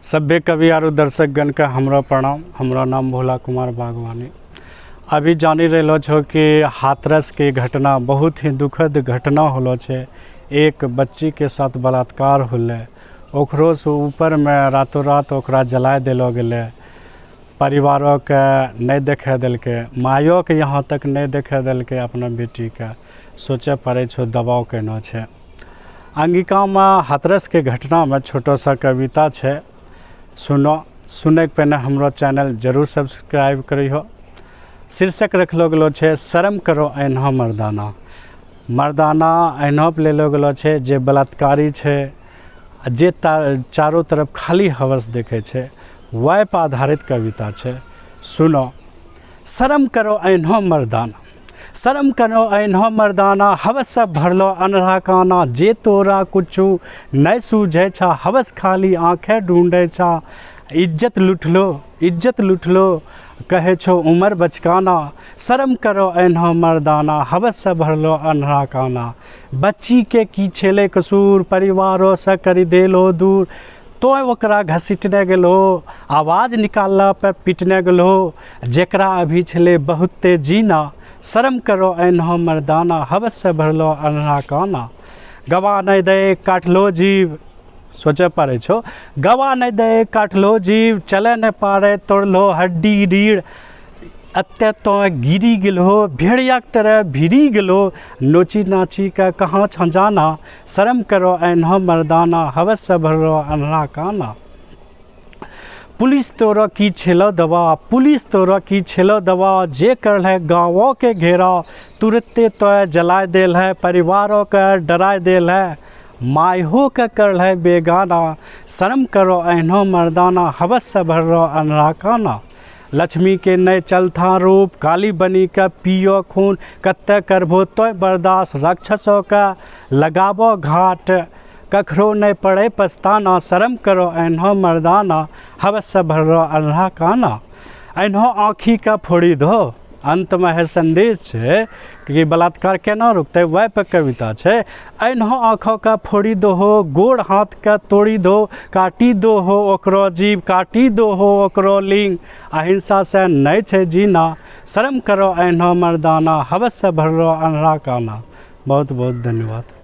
सभ्य कवि और दर्शकगण के हमरा प्रणाम। हमरा नाम भोला कुमार बागवानी। अभी जानी रहो छो कि हाथरस के घटना बहुत ही दुखद घटना होलो छे। एक बच्ची के साथ बलात्कार होले, ओकरो से ऊपर में रातों रात ओकरा जला देलो गेले। परिवारों के नहीं देखे दिलके, मायो के यहाँ तक नहीं देखे दिलके अपना बेटी के। सोचे पड़े छो दबाव केना छे। अंगिका में हाथरस के घटना में छोटा सा कविता छे, सुने के पहले हमरो चैनल जरूर सब्सक्राइब करियो। शीर्षक रखलो गेलो छे शर्म करो ऐन्हा मर्दाना। मर्दाना ऐन्हा पे लेलो गेलो छे जे बलात्कारी छे, जे चारों तरफ खाली हवस देखे छे, वह पर आधारित कविता छे। सुनो। शर्म करो ऐन्हा मर्दाना, शर्म करो ऐन्हा मर्दाना, हवस से भरलो अनरहा काना। जे तोरा कुछू नहीं सूझे छा, हवस खाली आंखें ढूंढे छा। इज्जत लुटलो कहे छो उमर बचकाना। शर्म करो ऐन्हा मर्दाना, हवस से भरलो अनरहा काना। बच्ची के की छेले कसूर, परिवारों से करी देलो दूर। तो ओकरा घसीटने गेलो, आवाज निकालला पे पीटने गेलो। जेकरा अभी छले बहुते जीना, शर्म करो ऐन्हा मर्दाना, हवस से भरलो अनरहा काना। गवा नहीं दे काटलो जीव, सोचे पड़े छो। गवा नहीं दे काटलो जीव, चले नहीं पारे तोड़लो हड्डी रीढ़। अत्ते तो गिरी गेलो, भेड़िया के तरह भिड़ी गेलो। नोची नाची का कहाँ छंजाना, शर्म करो ऐन्हा मर्दाना, हवस से भरलो अनरहा काना। पुलिस तोरा की छेलो दवा, पुलिस तोरा की छेलो दवा। जे कर है गाँवों के घेरा, तुरते तो जलाए देल है, परिवारों का डराए देल है। मायहो का कर है बेगाना, शर्म करो ऐन्हा मर्दाना, हवस से भरलो अनरहा काना। लक्ष्मी के नए चलथा रूप, काली बनी का पियो खून। कत्ते करबो तो बर्दाश्त, राक्षसों का लगाबो घाट। कखरो नहीं पड़े पछताना, शर्म करो ऐन्हा मर्दाना, हवस से भरलो अनरहा काना। ऐन्हो आँखी का फोड़ी दो। अंत में है संदेश है कि बलात्कार केना रुकते, वह पर कविता छे। ऐन्हो आँखों का फोड़ी दो हो, गोड़ हाथ का तोड़ी दो। काटी दो हो ओकरो जीव, काटी दो हो ओकरो लिंग। अहिंसा से नहीं छे जीना, शर्म करो ऐन्हा मर्दाना, हवस से भरलो अनरहा काना। बहुत बहुत धन्यवाद।